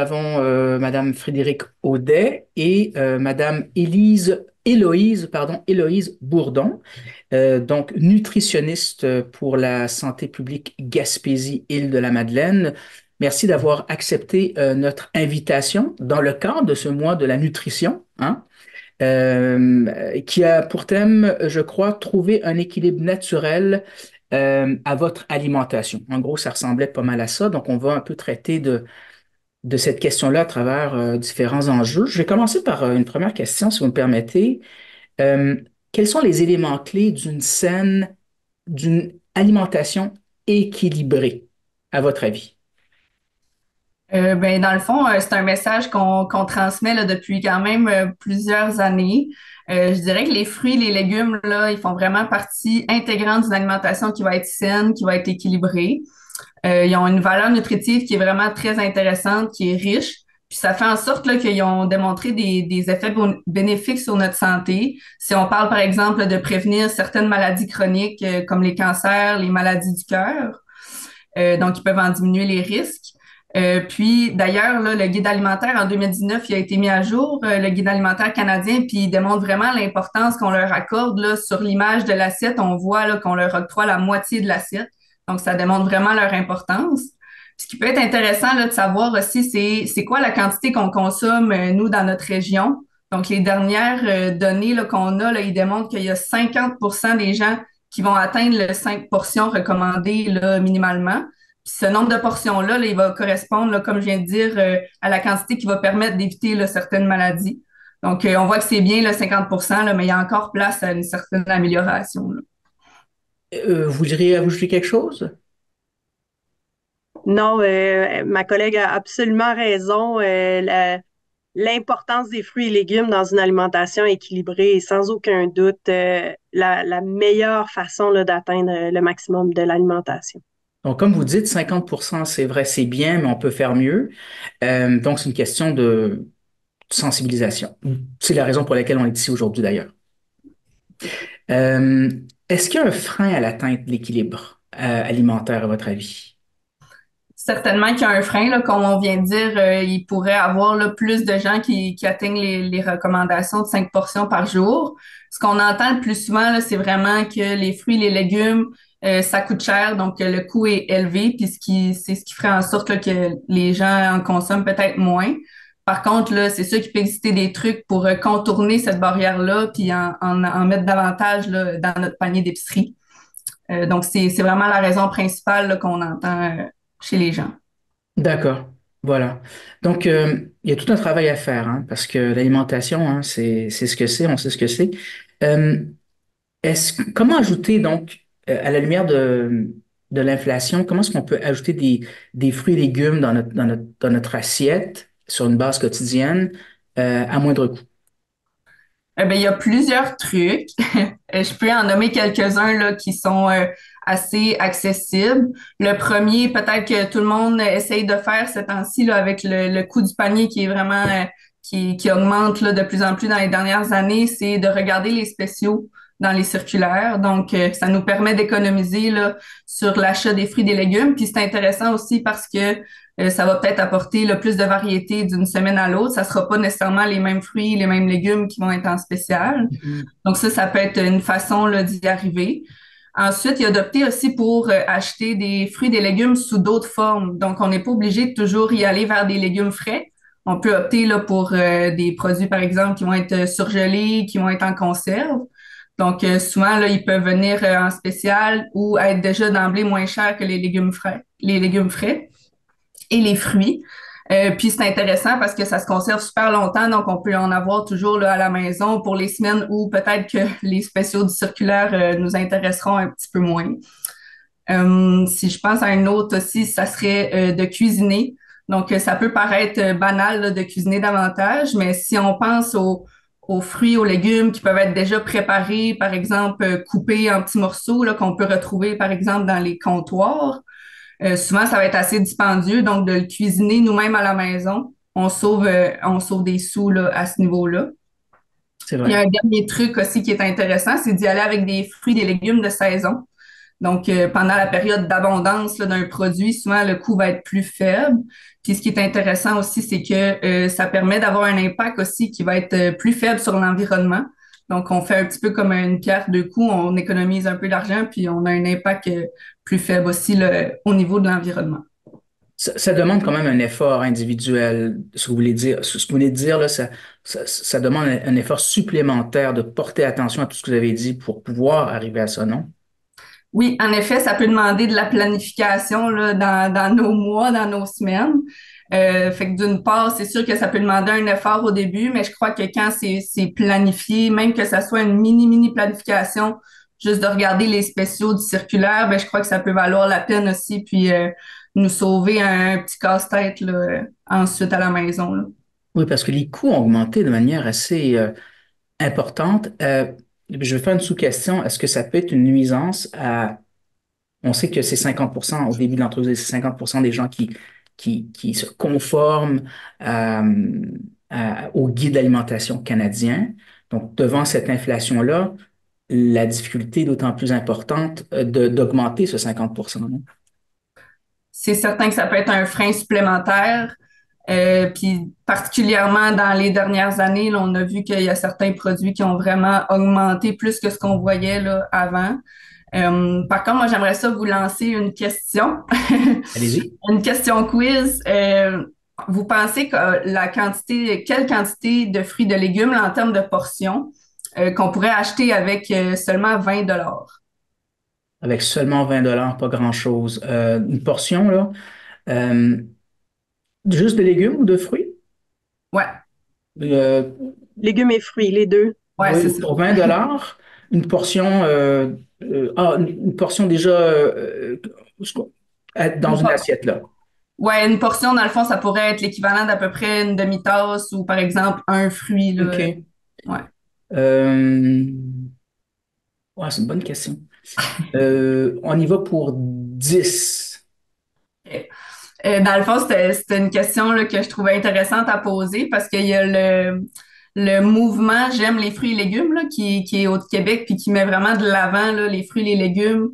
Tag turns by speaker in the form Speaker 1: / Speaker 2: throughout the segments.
Speaker 1: avons Madame Frédérique Audet et Madame Héloïse Bourdon, donc nutritionniste pour la santé publique Gaspésie-Île-de-la-Madeleine. Merci d'avoir accepté notre invitation dans le cadre de ce mois de la nutrition, hein, qui a pour thème, je crois, trouver un équilibre naturel à votre alimentation. En gros, ça ressemblait pas mal à ça. Donc, on va un peu traiter de cette question-là à travers différents enjeux. Je vais commencer par une première question, si vous me permettez. Euh, Quels sont les éléments clés d'une alimentation équilibrée, à votre avis?
Speaker 2: Ben, dans le fond, c'est un message qu'on transmet là, depuis quand même plusieurs années. Je dirais que les fruits, les légumes, là, ils font vraiment partie intégrante d'une alimentation qui va être saine, qui va être équilibrée. Ils ont une valeur nutritive qui est vraiment très intéressante, qui est riche. Puis ça fait en sorte là, qu'ils ont démontré des effets bénéfiques sur notre santé. Si on parle, par exemple, de prévenir certaines maladies chroniques comme les cancers, les maladies du cœur, donc ils peuvent en diminuer les risques. Puis d'ailleurs, là, le guide alimentaire en 2019, il a été mis à jour, le guide alimentaire canadien, puis il démontre vraiment l'importance qu'on leur accorde là, sur l'image de l'assiette. On voit là, qu'on leur octroie la moitié de l'assiette. Donc, ça démontre vraiment leur importance. Puis, ce qui peut être intéressant là, de savoir aussi, c'est quoi la quantité qu'on consomme, nous, dans notre région. Donc, les dernières données là, qu'on a, là, ils démontrent qu'il y a 50 des gens qui vont atteindre le 5 portions recommandées là, minimalement. Puis ce nombre de portions-là, là, il va correspondre, là, comme je viens de dire, à la quantité qui va permettre d'éviter là, certaines maladies. Donc, on voit que c'est bien le 50 là, mais il y a encore place à une certaine amélioration. Là.
Speaker 1: Vous voudriez ajouter quelque chose?
Speaker 3: Non, ma collègue a absolument raison. L'importance des fruits et légumes dans une alimentation équilibrée est sans aucun doute la meilleure façon là, d'atteindre le maximum de l'alimentation.
Speaker 1: Donc, comme vous dites, 50%, c'est vrai, c'est bien, mais on peut faire mieux. Donc, c'est une question de sensibilisation. C'est la raison pour laquelle on est ici aujourd'hui, d'ailleurs. Euh, Est-ce qu'il y a un frein à l'atteinte de l'équilibre alimentaire, à votre avis?
Speaker 2: Certainement qu'il y a un frein, là, comme on vient de dire, il pourrait avoir là, plus de gens qui atteignent les recommandations de 5 portions par jour. Ce qu'on entend le plus souvent, là, c'est vraiment que les fruits, les légumes, ça coûte cher, donc le coût est élevé, puis c'est ce qui ferait en sorte là, que les gens en consomment peut-être moins. Par contre, là, c'est sûr qu'il peut exister des trucs pour contourner cette barrière-là, puis en mettre davantage là, dans notre panier d'épicerie. Donc, c'est vraiment la raison principale là, qu'on entend chez les gens.
Speaker 1: D'accord, voilà. Donc, il y a tout un travail à faire, hein, parce que l'alimentation, hein, c'est ce que c'est, on sait ce que c'est. Euh, Comment ajouter, donc, à la lumière de l'inflation, comment est-ce qu'on peut ajouter des fruits et légumes dans notre assiette sur une base quotidienne à moindre coût?
Speaker 2: Ben, il y a plusieurs trucs. Je peux en nommer quelques-uns là, qui sont assez accessibles. Le premier, peut-être que tout le monde essaye de faire ces temps-ci là, avec le coût du panier qui est vraiment qui augmente là, de plus en plus dans les dernières années, c'est de regarder les spéciaux dans les circulaires. Donc, ça nous permet d'économiser là, sur l'achat des fruits et des légumes. Puis c'est intéressant aussi parce que ça va peut-être apporter le plus de variété d'une semaine à l'autre. Ça sera pas nécessairement les mêmes fruits, les mêmes légumes qui vont être en spécial.
Speaker 1: Mhm.
Speaker 2: Donc ça peut être une façon là, d'y arriver. Ensuite, il y a d'opter aussi pour acheter des fruits et des légumes sous d'autres formes. Donc, on n'est pas obligé de toujours y aller vers des légumes frais. On peut opter là, pour des produits, par exemple, qui vont être surgelés, qui vont être en conserve. Donc, souvent, là, ils peuvent venir en spécial ou être déjà d'emblée moins chers que les légumes frais et les fruits. Puis c'est intéressant parce que ça se conserve super longtemps, donc on peut en avoir toujours là, à la maison pour les semaines où peut-être que les spéciaux du circulaire nous intéresseront un petit peu moins. Si je pense à une autre aussi, ça serait de cuisiner. Donc, ça peut paraître banal là, de cuisiner davantage, mais si on pense aux fruits, aux légumes qui peuvent être déjà préparés, par exemple, coupés en petits morceaux là, qu'on peut retrouver, par exemple, dans les comptoirs, souvent, ça va être assez dispendieux, donc de le cuisiner nous-mêmes à la maison, on sauve des sous là, à ce niveau-là.
Speaker 1: C'est
Speaker 2: Il y a
Speaker 1: vrai.
Speaker 2: un dernier truc aussi qui est intéressant, c'est d'y aller avec des fruits, des légumes de saison. Donc, pendant la période d'abondance là, d'un produit, souvent le coût va être plus faible. Puis, ce qui est intéressant aussi, c'est que ça permet d'avoir un impact aussi qui va être plus faible sur l'environnement. Donc, on fait un petit peu comme une pierre deux coups, on économise un peu d'argent, puis on a un impact plus faible aussi là, au niveau de l'environnement.
Speaker 1: Ça demande quand même un effort individuel, ce que vous voulez dire. Ce que vous venez de dire, là, ça demande un effort supplémentaire de porter attention à tout ce que vous avez dit pour pouvoir arriver à ça, non?
Speaker 2: Oui, en effet, ça peut demander de la planification là, dans nos mois, dans nos semaines. Fait que d'une part, c'est sûr que ça peut demander un effort au début, mais je crois que quand c'est planifié, même que ça soit une mini planification, juste de regarder les spéciaux du circulaire, ben je crois que ça peut valoir la peine aussi, puis nous sauver un petit casse-tête là, ensuite à la maison, là.
Speaker 1: Oui, parce que les coûts ont augmenté de manière assez importante. Je vais faire une sous-question. Est-ce que ça peut être une nuisance à... On sait que c'est 50% au début de l'entreprise, c'est 50% des gens qui se conforment à- au guide d'alimentation canadien. Donc, devant cette inflation-là, la difficulté est d'autant plus importante d'augmenter ce 50%, non?
Speaker 2: C'est certain que ça peut être un frein supplémentaire. Puis particulièrement dans les dernières années, là, on a vu qu'il y a certains produits qui ont vraiment augmenté plus que ce qu'on voyait là, avant. Par contre, moi, j'aimerais ça vous lancer une question,
Speaker 1: Allez-y.
Speaker 2: une question quiz. Vous pensez que quelle quantité de fruits et de légumes, là, en termes de portions, qu'on pourrait acheter avec seulement 20 $?
Speaker 1: Avec seulement 20 $, pas grand-chose. Une portion, là, euh, juste de légumes ou de fruits?
Speaker 2: Ouais,
Speaker 1: Euh,
Speaker 3: Légumes et fruits, les deux.
Speaker 2: ouais, c'est
Speaker 1: oui,
Speaker 2: ça.
Speaker 1: pour 20 $, une portion, une portion déjà dans
Speaker 2: Une
Speaker 1: une
Speaker 2: por-
Speaker 1: assiette, là.
Speaker 2: Ouais, une portion, dans le fond, ça pourrait être l'équivalent d'à peu près une demi-tasse ou, par exemple, un fruit, là.
Speaker 1: OK.
Speaker 2: Ouais.
Speaker 1: Euh, ouais, c'est une bonne question. On y va pour 10.
Speaker 2: Dans le fond, c'était une question là, que je trouvais intéressante à poser parce qu'il y a le mouvement J'aime les fruits et légumes là, qui est au Québec puis qui met vraiment de l'avant là, les fruits et les légumes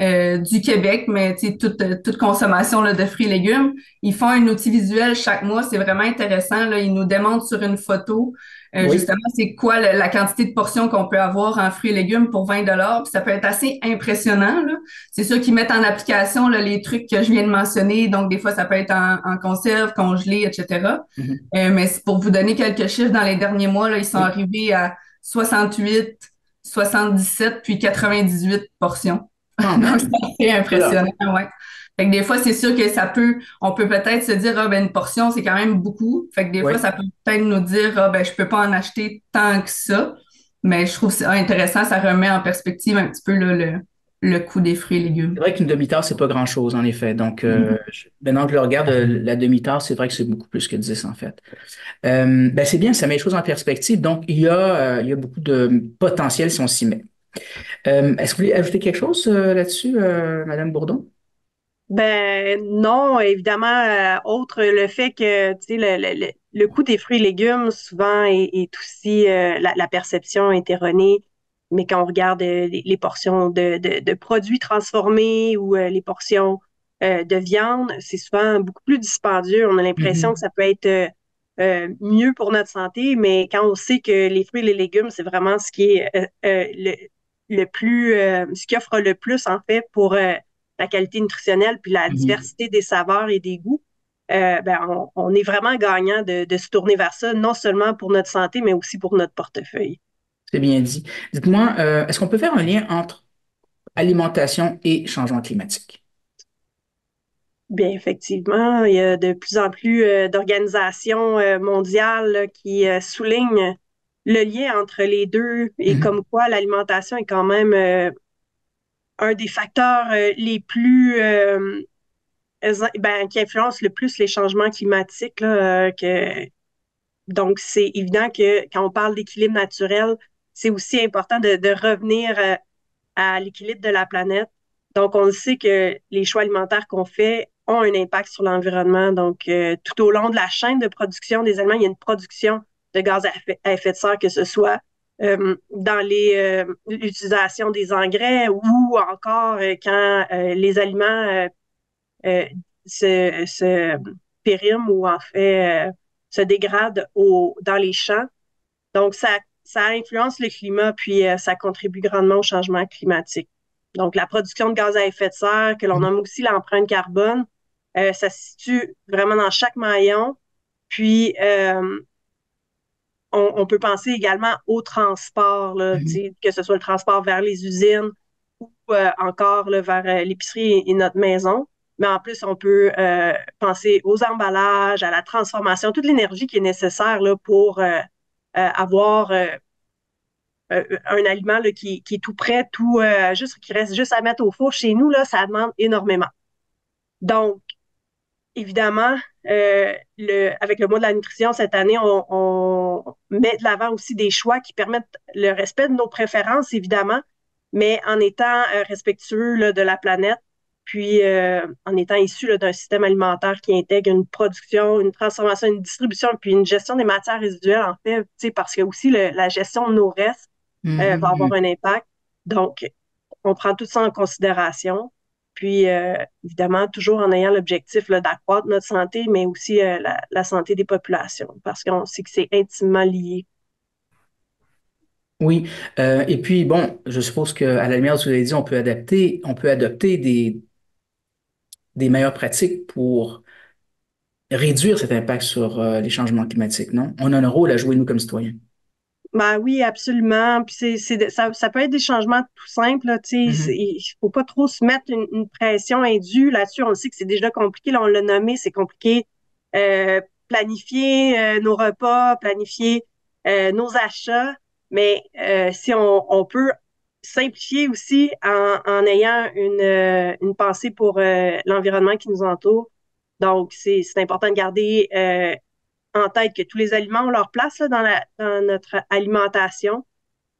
Speaker 2: du Québec, mais tu sais, toute consommation là, de fruits et légumes. Ils font un outil visuel chaque mois, c'est vraiment intéressant. Là. Ils nous démontrent sur une photo
Speaker 1: Oui.
Speaker 2: justement c'est quoi la quantité de portions qu'on peut avoir en fruits et légumes pour 20 $. Puis ça peut être assez impressionnant, là. C'est sûr qu'ils mettent en application là, les trucs que je viens de mentionner. Donc, des fois, ça peut être en conserve, congelé, etc.
Speaker 1: Mhm.
Speaker 2: Mais c'est pour vous donner quelques chiffres, dans les derniers mois, là, ils sont
Speaker 1: Oui.
Speaker 2: arrivés à 68, 77, puis 98 portions.
Speaker 1: Quand
Speaker 2: Donc,
Speaker 1: même.
Speaker 2: c'est assez
Speaker 1: Voilà.
Speaker 2: impressionnant, ouais. Fait que des fois, c'est sûr que on peut peut-être se dire, ah, ben, une portion, c'est quand même beaucoup. Fait que des fois,
Speaker 1: Oui.
Speaker 2: ça peut peut-être nous dire, ah, ben, je peux pas en acheter tant que ça. Mais je trouve ça intéressant, ça remet en perspective un petit peu là, le coût des fruits et
Speaker 1: C'est
Speaker 2: légumes.
Speaker 1: vrai qu'une demi-tasse, c'est pas grand-chose, en effet. Donc, maintenant que je le regarde, la demi-tasse, c'est vrai que c'est beaucoup plus que 10 en fait. Ben, c'est bien, ça met les choses en perspective. Donc, il y a beaucoup de potentiel si on s'y met. Est-ce que vous voulez ajouter quelque chose là-dessus, Madame Bourdon?
Speaker 3: Ben non, évidemment, autre le fait que tu sais le coût des fruits et légumes souvent est aussi la perception est erronée, mais quand on regarde les portions de produits transformés ou les portions de viande, c'est souvent beaucoup plus dispendieux. On a l'impression que
Speaker 1: Mhm.
Speaker 3: ça peut être mieux pour notre santé, mais quand on sait que les fruits et les légumes, c'est vraiment ce qui est le plus ce qui offre le plus en fait pour la qualité nutritionnelle puis la
Speaker 1: Mhm.
Speaker 3: diversité des saveurs et des goûts, ben on est vraiment gagnant de se tourner vers ça, non seulement pour notre santé, mais aussi pour notre portefeuille.
Speaker 1: C'est bien dit. Dites-moi, est-ce qu'on peut faire un lien entre alimentation et changement climatique?
Speaker 3: Bien, effectivement, il y a de plus en plus d'organisations mondiales là, qui soulignent le lien entre les deux et
Speaker 1: Mhm.
Speaker 3: comme quoi l'alimentation est quand même un des facteurs les plus ben, qui influence le plus les changements climatiques là, donc, c'est évident que quand on parle d'équilibre naturel, c'est aussi important de revenir à l'équilibre de la planète. Donc, on le sait que les choix alimentaires qu'on fait ont un impact sur l'environnement. Donc, tout au long de la chaîne de production des aliments, il y a une production de gaz à effet de serre, que ce soit dans l'utilisation des engrais ou encore quand les aliments euh, se périment ou en fait se dégradent dans les champs. Donc, ça influence le climat, puis ça contribue grandement au changement climatique. Donc, la production de gaz à effet de serre, que l'on nomme aussi l'empreinte carbone, ça se situe vraiment dans chaque maillon. Puis, on peut penser également au transport, là,
Speaker 1: Mhm.
Speaker 3: que ce soit le transport vers les usines ou encore là, vers l'épicerie et notre maison. Mais en plus, on peut penser aux emballages, à la transformation, toute l'énergie qui est nécessaire là, pour avoir un aliment là, qui est tout prêt, qui reste juste à mettre au four. Chez nous, là, ça demande énormément. Donc, évidemment, avec le mois de la nutrition cette année, on met de l'avant aussi des choix qui permettent le respect de nos préférences, évidemment, mais en étant respectueux là, de la planète, puis en étant issu là, d'un système alimentaire qui intègre une production, une transformation, une distribution, puis une gestion des matières résiduelles, en fait, parce que aussi la gestion de nos restes va avoir
Speaker 1: Mhm.
Speaker 3: un impact. Donc, on prend tout ça en considération. Puis, évidemment, toujours en ayant l'objectif là, d'accroître notre santé, mais aussi la santé des populations, parce qu'on sait que c'est intimement lié.
Speaker 1: Oui, et puis bon, je suppose qu'à la lumière de ce que vous avez dit, on peut adopter des meilleures pratiques pour réduire cet impact sur les changements climatiques, non? On a un rôle à jouer, nous, comme citoyens.
Speaker 3: Ben oui, absolument. Puis ça peut être des changements tout simples, là, tu sais.
Speaker 1: Mhm.
Speaker 3: Il faut pas trop se mettre une pression indue là-dessus. On le sait que c'est déjà compliqué. Là, on l'a nommé, c'est compliqué. Planifier nos repas, planifier nos achats. Mais si on peut simplifier aussi en ayant une pensée pour l'environnement qui nous entoure. Donc, c'est important de garder en tête que tous les aliments ont leur place là, dans notre alimentation,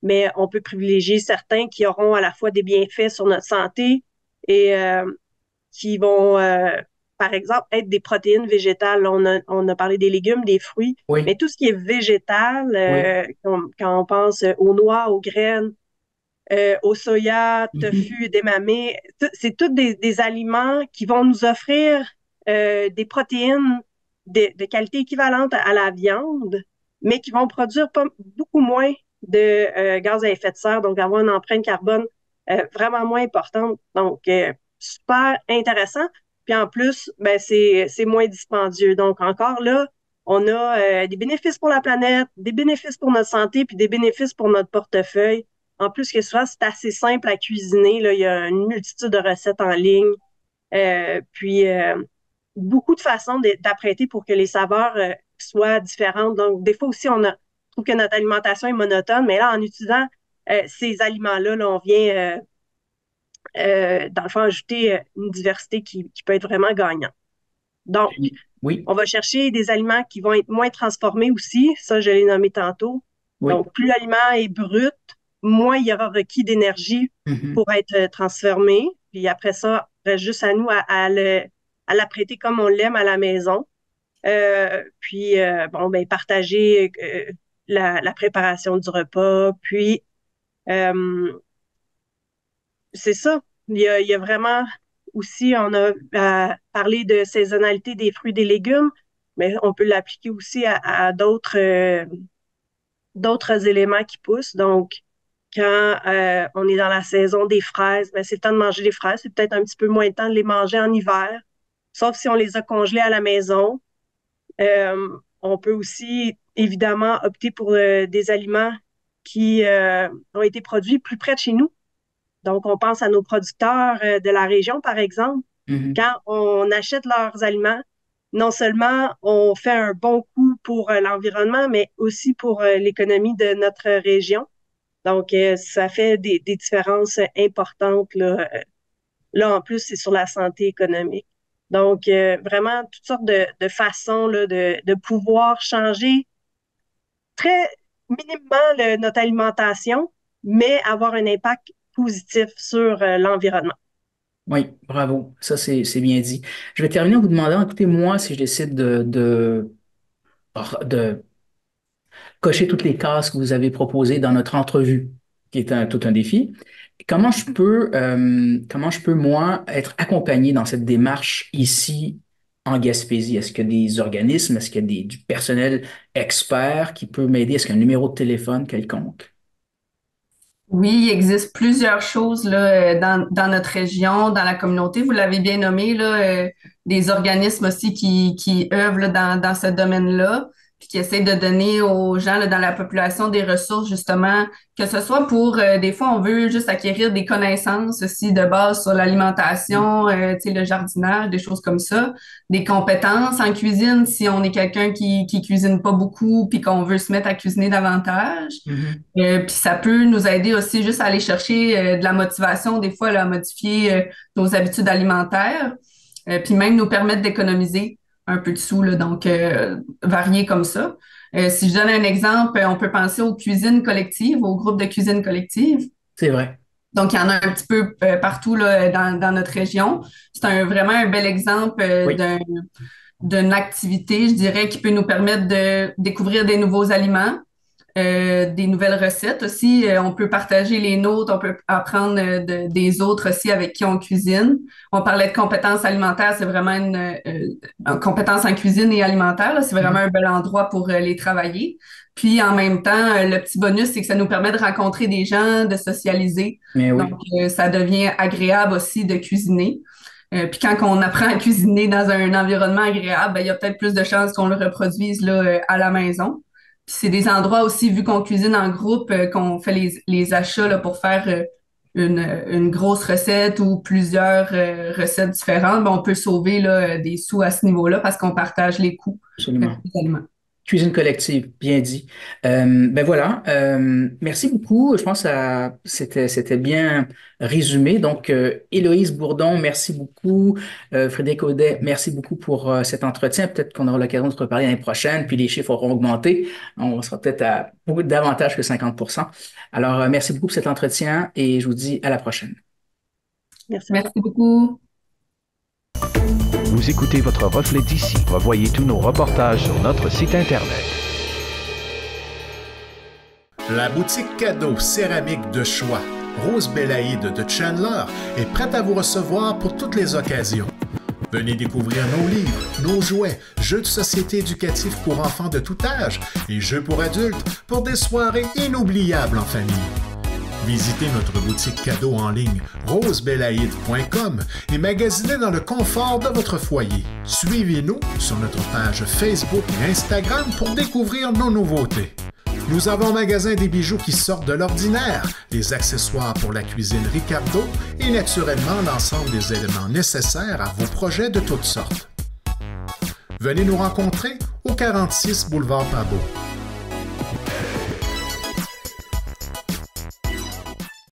Speaker 3: mais on peut privilégier certains qui auront à la fois des bienfaits sur notre santé et qui vont, par exemple, être des protéines végétales. On a parlé des légumes, des fruits, mais
Speaker 1: Oui,
Speaker 3: tout ce qui est végétal,
Speaker 1: oui.
Speaker 3: quand on pense aux noix, aux graines, au soya,
Speaker 1: Mhm.
Speaker 3: tofu, edamame, c'est tous des aliments qui vont nous offrir des protéines de qualité équivalente à la viande, mais qui vont produire beaucoup moins de gaz à effet de serre, donc avoir une empreinte carbone vraiment moins importante. Donc, super intéressant. Puis en plus, ben, c'est moins dispendieux. Donc, encore là, on a des bénéfices pour la planète, des bénéfices pour notre santé, puis des bénéfices pour notre portefeuille. En plus que souvent, c'est assez simple à cuisiner. Là. Il y a une multitude de recettes en ligne. Puis, beaucoup de façons d'apprêter pour que les saveurs soient différentes. Donc, des fois aussi, je trouve que notre alimentation est monotone, mais là, en utilisant ces aliments-là, là, on vient, dans le fond, ajouter une diversité qui peut être vraiment gagnante. Donc,
Speaker 1: Oui,
Speaker 3: on va chercher des aliments qui vont être moins transformés aussi. Ça, je l'ai nommé tantôt.
Speaker 1: oui.
Speaker 3: Donc, plus l'aliment est brut, moins il y aura requis d'énergie
Speaker 1: Mhm.
Speaker 3: pour être transformé. Puis après ça, il reste juste à nous à l'apprêter comme on l'aime à la maison. Puis, bon, ben, partager la préparation du repas. Puis, euh, c'est ça. Il y a vraiment aussi, on a parlé de saisonnalité des fruits et des légumes, mais on peut l'appliquer aussi à d'autres éléments qui poussent. Donc, quand on est dans la saison des fraises, ben, c'est le temps de manger des fraises. C'est peut-être un petit peu moins le temps de les manger en hiver, sauf si on les a congelées à la maison. On peut aussi, évidemment, opter pour des aliments qui ont été produits plus près de chez nous. Donc, on pense à nos producteurs de la région, par exemple.
Speaker 1: Mhm.
Speaker 3: Quand on achète leurs aliments, non seulement on fait un bon coup pour l'environnement, mais aussi pour l'économie de notre région. Donc, ça fait des différences importantes. Là, en plus, c'est sur la santé économique. Donc, vraiment, toutes sortes de façons là, de pouvoir changer très minimement notre alimentation, mais avoir un impact positif sur l'environnement.
Speaker 1: Oui, bravo. Ça, c'est bien dit. Je vais terminer en vous demandant, écoutez, moi, si je décide de cocher toutes les cases que vous avez proposées dans notre entrevue, qui est tout un défi. Comment je peux, moi, être accompagné dans cette démarche ici en Gaspésie? Est-ce qu'il y a des organismes, est-ce qu'il y a du personnel expert qui peut m'aider? Est-ce qu'il y a un numéro de téléphone quelconque?
Speaker 2: Oui, il existe plusieurs choses là, dans notre région, dans la communauté. Vous l'avez bien nommé, là, des organismes aussi qui œuvrent là, dans ce domaine-là, puis qui essaient de donner aux gens là, dans la population des ressources, justement, que ce soit pour, des fois, on veut juste acquérir des connaissances aussi de base sur l'alimentation, tu sais, le jardinage, des choses comme ça, des compétences en cuisine, si on est quelqu'un qui cuisine pas beaucoup, puis qu'on veut se mettre à cuisiner davantage.
Speaker 1: Mhm.
Speaker 2: Puis ça peut nous aider aussi juste à aller chercher de la motivation, des fois, là, à modifier nos habitudes alimentaires, puis même nous permettre d'économiser un peu de sous, là, donc varier comme ça. Si je donne un exemple, on peut penser aux cuisines collectives, aux groupes de cuisine collective.
Speaker 1: C'est vrai.
Speaker 2: Donc, il y en a un petit peu partout là, dans notre région. C'est vraiment un bel exemple
Speaker 1: Oui.
Speaker 2: d'une activité, je dirais, qui peut nous permettre de découvrir des nouveaux aliments, des nouvelles recettes aussi. On peut partager les nôtres, on peut apprendre des autres aussi avec qui on cuisine. On parlait de compétences alimentaires, c'est vraiment une compétence en cuisine et alimentaire, là. C'est vraiment
Speaker 1: Mhm.
Speaker 2: un bel endroit pour les travailler. Puis en même temps, le petit bonus, c'est que ça nous permet de rencontrer des gens, de socialiser.
Speaker 1: Mais
Speaker 2: Donc,
Speaker 1: oui,
Speaker 2: ça devient agréable aussi de cuisiner. Puis quand on apprend à cuisiner dans un environnement agréable, ben, il y a peut-être plus de chances qu'on le reproduise là, à la maison. Puis c'est des endroits aussi, vu qu'on cuisine en groupe, qu'on fait les achats là, pour faire une grosse recette ou plusieurs recettes différentes, ben, on peut sauver là, des sous à ce niveau-là parce qu'on partage les coûts
Speaker 1: absolument.
Speaker 2: des aliments.
Speaker 1: Cuisine collective, bien dit. Ben voilà, merci beaucoup. Je pense que c'était bien résumé. Donc, Héloïse Bourdon, merci beaucoup. Frédéric Audet, merci beaucoup pour cet entretien. Peut-être qu'on aura l'occasion de se reparler l'année prochaine, puis les chiffres auront augmenté. On sera peut-être à beaucoup davantage que 50%. Alors, merci beaucoup pour cet entretien et je vous dis à la prochaine.
Speaker 3: Merci
Speaker 2: Merci
Speaker 3: beaucoup.
Speaker 2: beaucoup.
Speaker 4: Vous écoutez votre reflet d'ici. Revoyez tous nos reportages sur notre site Internet.
Speaker 5: La boutique cadeau céramique de choix, Rose Belaïde de Chandler, est prête à vous recevoir pour toutes les occasions. Venez découvrir nos livres, nos jouets, jeux de société éducatifs pour enfants de tout âge et jeux pour adultes pour des soirées inoubliables en famille. Visitez notre boutique cadeau en ligne rosebelaïde.com et magasinez dans le confort de votre foyer. Suivez-nous sur notre page Facebook et Instagram pour découvrir nos nouveautés. Nous avons un magasin des bijoux qui sortent de l'ordinaire, des accessoires pour la cuisine Ricardo et naturellement l'ensemble des éléments nécessaires à vos projets de toutes sortes. Venez nous rencontrer au 46 boulevard Pabot.